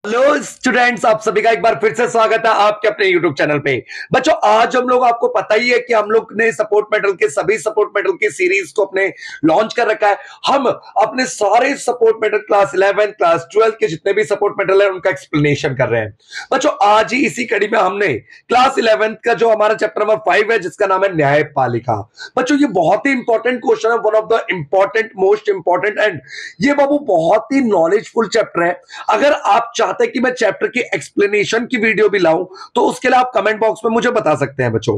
Hello students, आप सभी का एक बार फिर से स्वागत है आपके अपने यूट्यूब चैनल पे। बच्चों, आज हम लोग, आपको पता ही है कि हम लोग ने सपोर्ट मेटल के सभी सपोर्ट मेटल की सीरीज को अपने लॉन्च कर रखा है। हम अपने सारे सपोर्ट मेटल क्लास 11 क्लास 12 के जितने भी सपोर्ट मेटल है उनका एक्सप्लेनेशन कर रहे हैं। बच्चों, आज ही इसी कड़ी में हमने क्लास 11 का जो हमारा चैप्टर नंबर 5 है जिसका नाम है न्यायपालिका। बच्चों, ये बहुत ही इंपॉर्टेंट क्वेश्चन है, one of the important most important, and ये बाबू बहुत ही नॉलेजफुल चैप्टर है। अगर आप चाहते हैं कि मैं चैप्टर की एक्सप्लेनेशन की वीडियो भी लाऊं तो उसके लिए आप कमेंट बॉक्स में मुझे बता सकते हैं। बच्चों,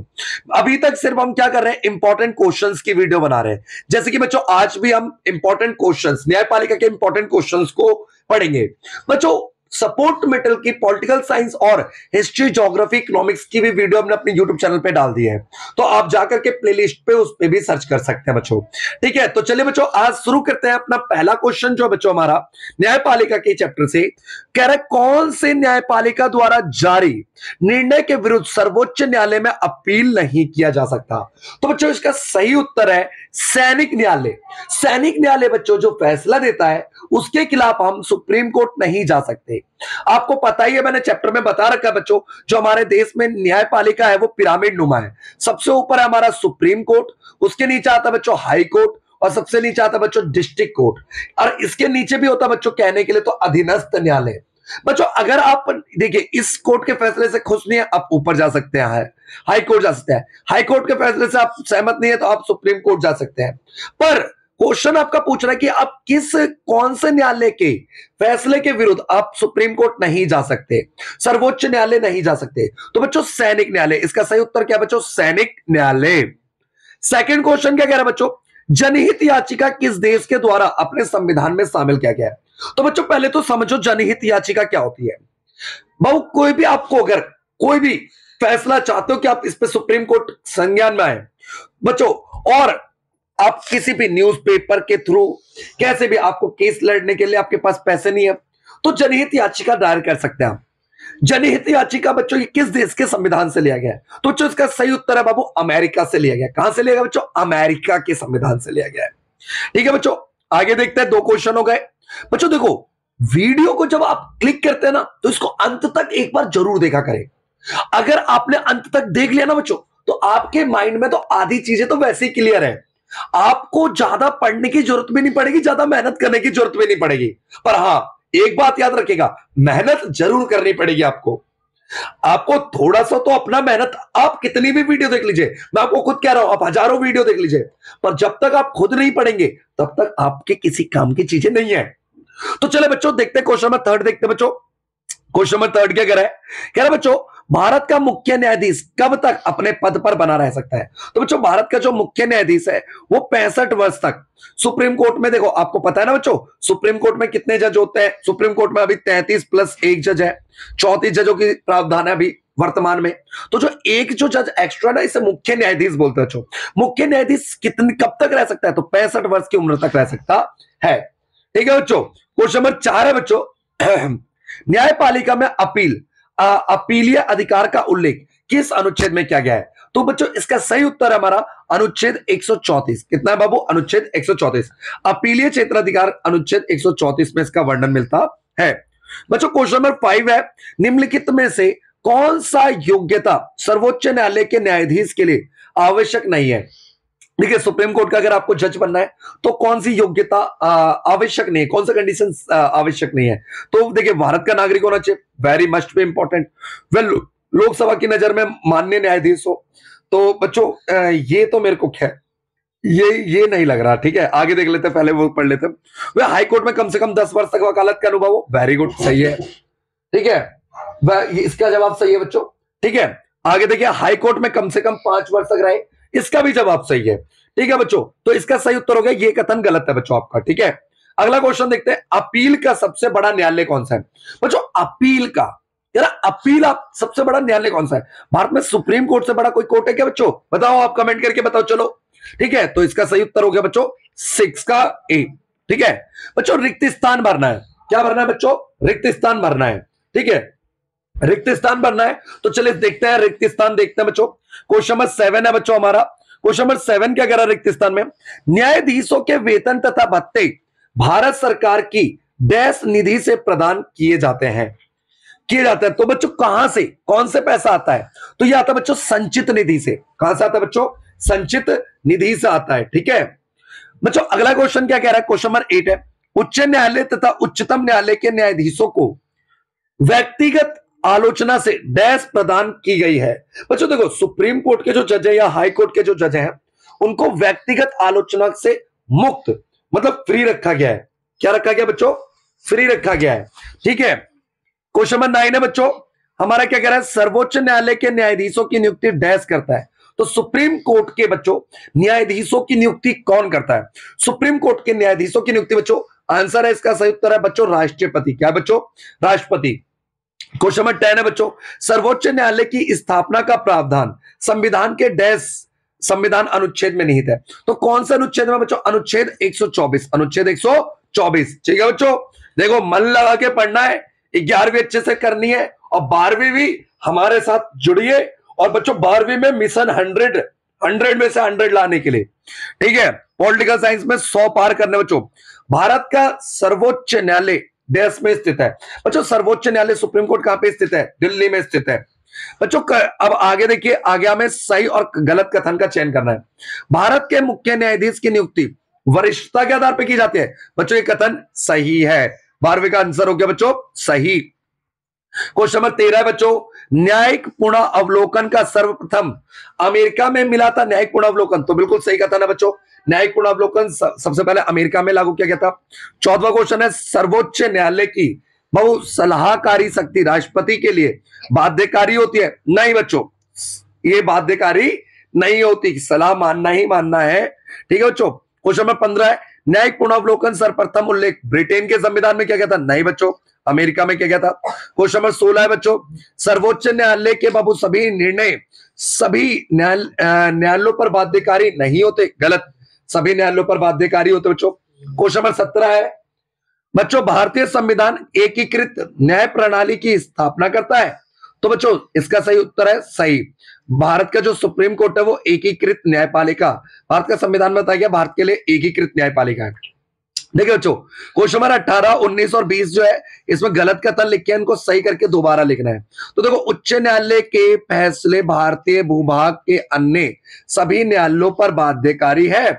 अभी तक सिर्फ हम क्या कर रहे हैं, इंपॉर्टेंट क्वेश्चंस की वीडियो बना रहे हैं। जैसे कि बच्चों, आज भी हम इंपॉर्टेंट क्वेश्चंस, न्यायपालिका के इंपॉर्टेंट क्वेश्चंस को पढ़ेंगे। बच्चों, सपोर्ट मेटल की पॉलिटिकल साइंस और हिस्ट्री, ज्योग्राफी, इकोनॉमिक्स की भी वीडियो हमने अपने यूट्यूब चैनल पे डाल दी है, तो आप जाकर के प्लेलिस्ट पे उस पे भी सर्च कर सकते हैं बच्चों। ठीक है, तो चलिए बच्चों, आज शुरू करते हैं अपना पहला क्वेश्चन जो बच्चों हमारा न्यायपालिका के चैप्टर से कह रहा है, कौन से न्यायपालिका द्वारा जारी निर्णय के विरुद्ध सर्वोच्च न्यायालय में अपील नहीं किया जा सकता। तो बच्चों, इसका सही उत्तर है सैनिक न्यायालय। सैनिक न्यायालय बच्चों जो फैसला देता है उसके खिलाफ हम सुप्रीम कोर्ट नहीं जा सकते। आपको पता ही है, मैंने चैप्टर में बता रखा है बच्चों, जो हमारे देश में न्यायपालिका है वो पिरामिड नुमा है। सबसे ऊपर है हमारा सुप्रीम कोर्ट, उसके नीचे आता है बच्चों हाई कोर्ट, और सबसे नीचे आता है बच्चों डिस्ट्रिक्ट कोर्ट, और इसके नीचे भी होता है बच्चों कहने के लिए तो अधीनस्थ न्यायालय। बच्चों, अगर आप देखिए इस कोर्ट के फैसले से खुश नहीं है, आप ऊपर जा सकते हैं, हाई कोर्ट जा सकते हैं। हाई कोर्ट के फैसले से आप सहमत नहीं है तो आप सुप्रीम कोर्ट जा सकते हैं। पर क्वेश्चन आपका पूछ रहा है कि आप कौन से न्यायालय के फैसले के विरुद्ध आप सुप्रीम कोर्ट नहीं जा सकते, सर्वोच्च न्यायालय नहीं जा सकते। तो बच्चों, सैनिक न्यायालय, इसका सही उत्तर क्या बच्चों, सैनिक न्यायालय। सेकंड क्वेश्चन क्या कह रहा है बच्चों, जनहित याचिका किस देश के द्वारा अपने संविधान में शामिल किया गया है। तो बच्चों, पहले तो समझो जनहित याचिका क्या होती है। बहु कोई भी आपको अगर कोई भी फैसला चाहते हो कि आप इस पे सुप्रीम कोर्ट संज्ञान में आए बच्चों, और आप किसी भी न्यूज़पेपर के थ्रू कैसे भी आपको केस लड़ने के लिए आपके पास पैसे नहीं है तो जनहित याचिका दायर कर सकते हैं आप। जनहित याचिका बच्चों ये किस देश के संविधान से लिया गया है। तो बच्चों, इसका सही उत्तर है बाबू अमेरिका से लिया गया। कहां से लिया गया बच्चों, अमेरिका के संविधान से लिया गया है। ठीक है बच्चों, आगे देखते हैं, दो क्वेश्चन हो गए। बच्चों देखो, वीडियो को जब आप क्लिक करते हैं ना तो इसको अंत तक एक बार जरूर देखा करें। अगर आपने अंत तक देख लिया ना बच्चों तो आपके माइंड में तो आधी चीजें तो वैसे ही क्लियर है। आपको ज्यादा पढ़ने की जरूरत भी नहीं पड़ेगी, ज्यादा मेहनत करने की जरूरत भी नहीं पड़ेगी। पर हां, एक बात याद रखिएगा, मेहनत जरूर करनी पड़ेगी आपको। आपको थोड़ा सा तो अपना मेहनत, आप कितनी भी वीडियो देख लीजिए, मैं आपको खुद कह रहा हूं, आप हजारों वीडियो देख लीजिए, पर जब तक आप खुद नहीं पढ़ेंगे तब तक आपके किसी काम की चीजें नहीं है। तो चले बच्चों, देखते हैं क्वेश्चन नंबर 3 देखते हैं बच्चों। क्वेश्चन नंबर 3 क्या कह रहा है, कह रहा है बच्चों, भारत का मुख्य न्यायाधीश कब तक अपने पद पर बना रह सकता है। तो बच्चों, भारत का जो मुख्य न्यायाधीश है वो 65 वर्ष तक सुप्रीम कोर्ट में, देखो आपको पता है ना बच्चों, सुप्रीम कोर्ट में कितने जज होते हैं। सुप्रीम कोर्ट में अभी 33 प्लस 1 जज है, 34 जजों की प्रावधान है अभी वर्तमान में। तो जो एक जो जज एक्स्ट्रा ना, इसे मुख्य न्यायाधीश बोलते हैं बच्चों। मुख्य न्यायाधीश कितने कब तक रह सकता है, तो 65 वर्ष की उम्र तक रह सकता है। ठीक है बच्चों, क्वेश्चन नंबर 4 है बच्चों, न्यायपालिका में अपीलीय अधिकार का उल्लेख किस अनुच्छेद में किया गया है। तो बच्चों, इसका सही उत्तर है हमारा अनुच्छेद 134। कितना है बाबू, अनुच्छेद 134। अपीलीय क्षेत्राधिकार अनुच्छेद 134 में इसका वर्णन मिलता है। बच्चों, क्वेश्चन नंबर 5 है, निम्नलिखित में से कौन सा योग्यता सर्वोच्च न्यायालय के न्यायाधीश के लिए आवश्यक नहीं है। देखिए, सुप्रीम कोर्ट का अगर आपको जज बनना है तो कौन सी योग्यता आवश्यक नहीं है, कौन सा कंडीशन आवश्यक नहीं है। तो देखिए, भारत का नागरिक होना चाहिए, very must be important. Well, Lok Sabha की नजर में माननीय न्यायाधीश हो। तो बच्चों, ये तो मेरे को खैर ये नहीं लग रहा। ठीक है, आगे देख लेते, पहले वो पढ़ लेते। वे हाई कोर्ट में कम से कम 10 वर्ष तक वकालत का अनुभव हो, वेरी गुड, सही है। ठीक है, इसका जवाब सही है बच्चों। ठीक है, आगे देखिए, हाई कोर्ट में कम से कम 5 वर्ष तक रहे, इसका भी जवाब सही है। ठीक है बच्चों, तो इसका सही उत्तर हो गया, ये कथन गलत है बच्चों आपका। ठीक है, अगला क्वेश्चन देखते हैं, अपील का सबसे बड़ा न्यायालय कौन सा है। बच्चों, अपील का, यार अपील आप सबसे बड़ा न्यायालय कौन सा है। भारत में सुप्रीम कोर्ट से बड़ा कोई कोर्ट है क्या बच्चों, बताओ, आप कमेंट करके बताओ। चलो, ठीक है, तो इसका सही उत्तर हो गया बच्चों 6 का ए। ठीक है बच्चों, रिक्त स्थान भरना है। क्या भरना है बच्चों, रिक्त स्थान भरना है। ठीक है, रिक्त स्थान भरना है। तो चलिए देखते हैं, रिक्त स्थान देखते हैं बच्चों। क्वेश्चन नंबर 7 है बच्चों हमारा। क्वेश्चन नंबर 7 क्या कह रहा है, रिक्त स्थान में न्यायाधीशों के वेतन तथा भत्ते भारत सरकार की डैश निधि से प्रदान किए जाते हैं। किए जाते हैं। तो बच्चों कहां से, कौन से पैसा आता है? तो ये आता है बच्चों संचित निधि से। कहां से आता है बच्चों? संचित निधि से आता है। ठीक है बच्चों, अगला क्वेश्चन क्या कह रहा है? क्वेश्चन नंबर 8 है, उच्च न्यायालय तथा उच्चतम न्यायालय के न्यायाधीशों को व्यक्तिगत आलोचना से डैश प्रदान की गई है। बच्चों देखो, सुप्रीम कोर्ट के जो जज है या हाई कोर्ट के जो जज हैं, उनको व्यक्तिगत आलोचना से मुक्त, मतलब फ्री रखा गया है। क्या रखा गया बच्चों? फ्री रखा गया है। ठीक है, क्वेश्चन नंबर 9 है बच्चों, हमारा क्या कह रहा है? सर्वोच्च न्यायालय के न्यायाधीशों की नियुक्ति डैश करता है। तो सुप्रीम कोर्ट के बच्चों न्यायाधीशों की नियुक्ति कौन करता है? सुप्रीम कोर्ट के न्यायाधीशों की नियुक्ति बच्चों, आंसर है इसका सही उत्तर है बच्चों राष्ट्रपति। क्या बच्चों? राष्ट्रपति। क्वेश्चन नंबर 10 है बच्चों, सर्वोच्च न्यायालय की स्थापना का प्रावधान संविधान के डैश संविधान अनुच्छेद में निहित है। तो कौन सा अनुच्छेद में बच्चों? अनुच्छेद 124। अनुच्छेद 124। ठीक है बच्चों, देखो मन लगा के पढ़ना है, 11वीं अच्छे से करनी है और 12वीं भी हमारे साथ जुड़िए। और बच्चों 12वीं में मिशन 100 में से 100 लाने के लिए, ठीक है, पॉलिटिकल साइंस में 100 पार करने बच्चों। भारत का सर्वोच्च न्यायालय देश में स्थित है। बच्चों सर्वोच्च न्यायालय सुप्रीम कोर्ट कहां पे स्थित है? दिल्ली में स्थित है। बच्चों अब आगे देखिए, आगे हमें सही और गलत कथन का चयन करना है। भारत के मुख्य न्यायाधीश की नियुक्ति वरिष्ठता के आधार पर की जाती है। बच्चों ये कथन सही है। 12वीं का आंसर हो गया बच्चों सही। क्वेश्चन नंबर 13 है बच्चों, न्यायिक पुनर्वलोकन का सर्वप्रथम अमेरिका में मिला था। न्यायिक पुनर्वलोकन, तो बिल्कुल सही कथन है बच्चों। न्यायिक पुनर्वलोकन सबसे पहले अमेरिका में लागू किया गया था। 14वां क्वेश्चन है, सर्वोच्च न्यायालय की बहु सलाहकारी शक्ति राष्ट्रपति के लिए बाध्यकारी होती है? नहीं बच्चों, ये बाध्यकारी नहीं होती, सलाह मानना ही मानना है। ठीक है बच्चों। क्वेश्चन नंबर 15 है, न्यायिक पुनर्वलोकन सर्वप्रथम उल्लेख ब्रिटेन के संविधान में किया गया था? नहीं बच्चों, अमेरिका में किया गया था। क्वेश्चन नंबर 16 है बच्चों, सर्वोच्च न्यायालय के बाबू सभी निर्णय सभी न्यायालयों पर बाध्यकारी नहीं होते? गलत, सभी न्यायालयों पर बाध्यकारी होते बच्चों। क्वेश्चन नंबर 17 है बच्चों, भारतीय संविधान एकीकृत न्याय प्रणाली की स्थापना करता है? तो बच्चों इसका सही उत्तर है सही। भारत का जो सुप्रीम कोर्ट है वो एकीकृत न्यायपालिका, भारत का संविधान में बताया गया भारत के लिए एकीकृत न्यायपालिका है। देखिए बच्चों, क्वेश्चन नंबर 18, 19 और 20 जो है इसमें गलत कथन लिखे हैं, इनको सही करके दोबारा लिखना है। तो देखो, उच्च न्यायालय के फैसले भारतीय भूभाग के अन्य सभी न्यायालयों पर बाध्यकारी है।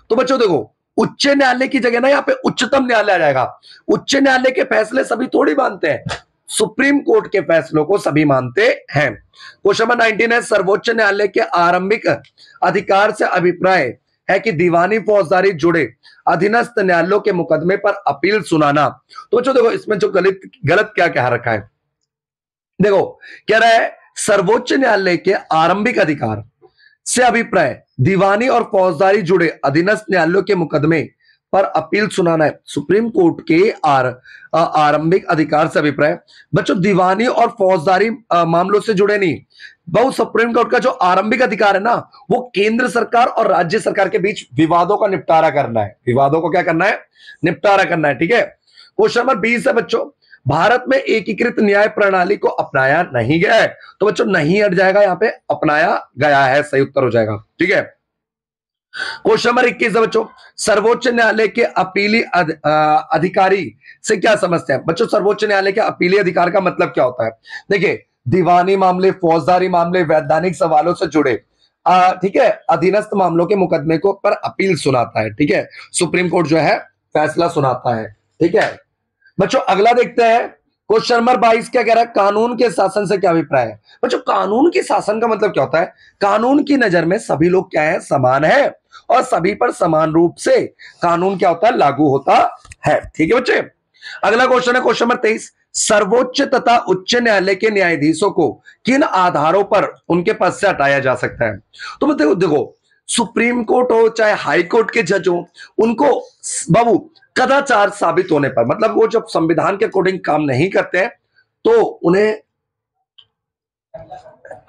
तो बच्चों देखो, उच्च न्यायालय की जगह ना यहाँ पे उच्चतम न्यायालय आ जाएगा। उच्च न्यायालय के फैसले सभी थोड़ी मानते हैं, सुप्रीम कोर्ट के फैसलों को सभी मानते हैं। क्वेश्चन नंबर 19 है, सर्वोच्च न्यायालय के आरंभिक अधिकार से अभिप्राय है कि दीवानी फौजदारी जुड़े अधीनस्थ न्यायालयों के मुकदमे पर अपील सुनाना। तो बच्चों देखो, इसमें जो गलत क्या कह रखा है, देखो कह रहा है सर्वोच्च न्यायालय के आरंभिक अधिकार से अभिप्राय दीवानी और फौजदारी जुड़े अधीनस्थ न्यायालयों के मुकदमे पर अपील सुनाना है। सुप्रीम कोर्ट के आरंभिक अधिकार से अभिप्राय बच्चों दीवानी और फौजदारी मामलों से जुड़े नहीं, बहु सुप्रीम कोर्ट का जो आरंभिक अधिकार है ना, वो केंद्र सरकार और राज्य सरकार के बीच विवादों का निपटारा करना है। विवादों को क्या करना है? निपटारा करना है। ठीक है। क्वेश्चन नंबर 20 है बच्चों, भारत में एकीकृत न्याय प्रणाली को अपनाया नहीं गया है? तो बच्चों नहीं हट जाएगा, यहां पे अपनाया गया है, सही उत्तर हो जाएगा। ठीक है। क्वेश्चन नंबर 21 है बच्चों, सर्वोच्च न्यायालय के अपीली अधिकारी से क्या समझते हैं? बच्चों सर्वोच्च न्यायालय के अपीली अधिकार का मतलब क्या होता है? देखिए, दीवानी मामले, फौजदारी मामले, वैधानिक सवालों से जुड़े ठीक है अधीनस्थ मामलों के मुकदमे को पर अपील सुनाता है। ठीक है, सुप्रीम कोर्ट जो है फैसला सुनाता है। ठीक है बच्चों, अगला देखते हैं। क्वेश्चन नंबर 22 क्या कह रहा है? कानून के शासन से क्या अभिप्राय है? बच्चों कानून के शासन का मतलब क्या होता है? कानून की नजर में सभी लोग क्या है? समान है और सभी पर समान रूप से कानून क्या होता है? लागू होता है। ठीक है बच्चे। अगला क्वेश्चन है क्वेश्चन नंबर 23, सर्वोच्च तथा उच्च न्यायालय के न्यायाधीशों को किन आधारों पर उनके पद से हटाया जा सकता है? तो मतलब देखो, सुप्रीम कोर्ट हो चाहे हाई कोर्ट के जज हो, उनको बाबू कदाचार साबित होने पर, मतलब वो जब संविधान के अकॉर्डिंग काम नहीं करते हैं तो उन्हें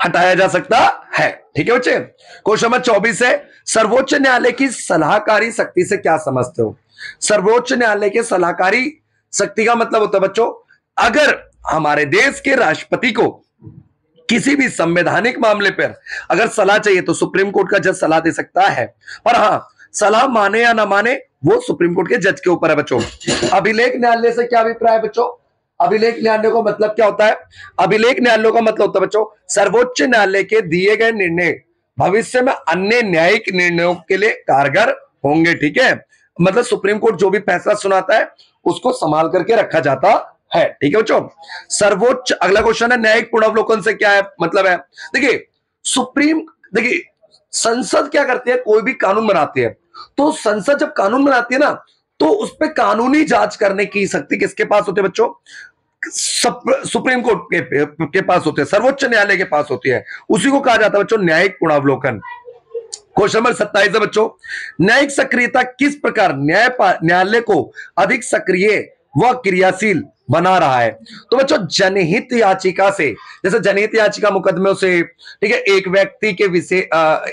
हटाया जा सकता है। ठीक है बच्चे। क्वेश्चन नंबर 24 है, सर्वोच्च न्यायालय की सलाहकारी शक्ति से क्या समझते हो? सर्वोच्च न्यायालय के सलाहकारी शक्ति का मतलब होता है बच्चों, अगर हमारे देश के राष्ट्रपति को किसी भी संवैधानिक मामले पर अगर सलाह चाहिए तो सुप्रीम कोर्ट का जज सलाह दे सकता है। पर हां, सलाह माने या ना माने वो सुप्रीम कोर्ट के जज के ऊपर है बच्चों। अभिलेख न्यायालय से क्या अभिप्राय है बच्चों? अभिलेख न्यायालय का मतलब क्या होता है? अभिलेख न्यायालय का मतलब होता है बच्चों सर्वोच्च न्यायालय के दिए गए निर्णय भविष्य में अन्य न्यायिक निर्णयों के लिए कारगर होंगे। ठीक है, मतलब सुप्रीम कोर्ट जो भी फैसला सुनाता है उसको संभाल करके रखा जाता है। ठीक है बच्चों। सर्वोच्च, अगला क्वेश्चन है न्यायिक पुनर्वलोकन से क्या है मतलब है? देखिए सुप्रीम, देखिए संसद क्या करती है, कोई भी कानून बनाती है तो संसद जब कानून बनाती है ना तो उस पर कानूनी जांच करने की शक्ति किसके पास होती है बच्चों? सुप्रीम कोर्ट के पास होते हैं, सर्वोच्च न्यायालय के पास होती है। उसी को कहा जाता है बच्चों न्यायिक पुनरावलोकन। क्वेश्चन नंबर 27 है बच्चों, न्यायिक सक्रियता किस प्रकार न्यायालय को अधिक सक्रिय व क्रियाशील बना रहा है? तो बच्चों जनहित याचिका से, जैसे जनहित याचिका मुकदमे से, ठीक है, एक व्यक्ति के विषय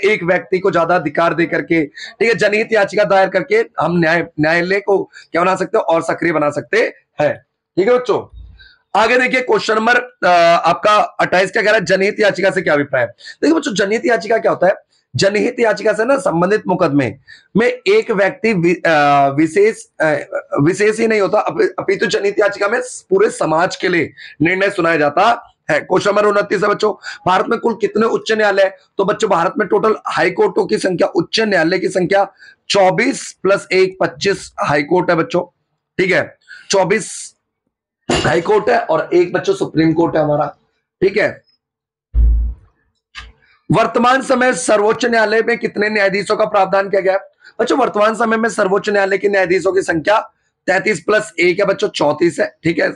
एक व्यक्ति को ज्यादा अधिकार दे करके, ठीक है, जनहित याचिका दायर करके हम न्यायालय को क्या बना सकते हैं और सक्रिय बना सकते हैं। ठीक है बच्चों। आगे देखिए क्वेश्चन नंबर आपका 28 क्या कह रहा है, जनहित याचिका से क्या अभिप्राय है? देखिए बच्चों जनहित याचिका क्या होता है? जनहित याचिका से ना संबंधित मुकदमे में एक व्यक्ति विशेष ही नहीं होता, अपितु जनहित याचिका में पूरे समाज के लिए निर्णय सुनाया जाता है। क्वेश्चन नंबर 29 है बच्चों, भारत में कुल कितने उच्च न्यायालय है? तो बच्चों भारत में टोटल हाईकोर्टों की संख्या, उच्च न्यायालय की संख्या 24 + 1 25 हाईकोर्ट है बच्चों। ठीक है, 24 हाई कोर्ट है और एक बच्चों सुप्रीम कोर्ट है हमारा। ठीक है, वर्तमान समय सर्वोच्च न्यायालय में कितने न्यायाधीशों का प्रावधान किया गया है? बच्चों वर्तमान समय में सर्वोच्च न्यायालय के न्यायाधीशों की संख्या 33 + 1 है बच्चों, 34 है। ठीक है,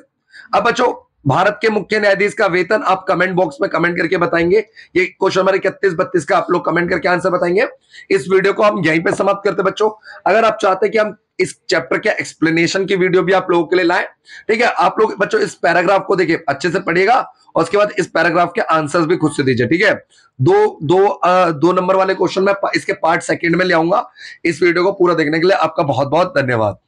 अब बच्चों भारत के मुख्य न्यायाधीश का वेतन आप कमेंट बॉक्स में कमेंट करके बताएंगे। ये क्वेश्चन नंबर 31 32 का आप लोग कमेंट करके आंसर बताएंगे। इस वीडियो को हम यहीं पे समाप्त करते बच्चों। अगर आप चाहते हैं कि हम इस चैप्टर के एक्सप्लेनेशन की वीडियो भी आप लोगों के लिए लाएं, ठीक है, आप लोग बच्चों इस पैराग्राफ को देखिए, अच्छे से पढ़िएगा और उसके बाद इस पैराग्राफ के आंसर्स भी खुद से दीजिए। ठीक है, दो नंबर वाले क्वेश्चन में इसके पार्ट सेकंड में ले आऊंगा। इस वीडियो को पूरा देखने के लिए आपका बहुत बहुत धन्यवाद।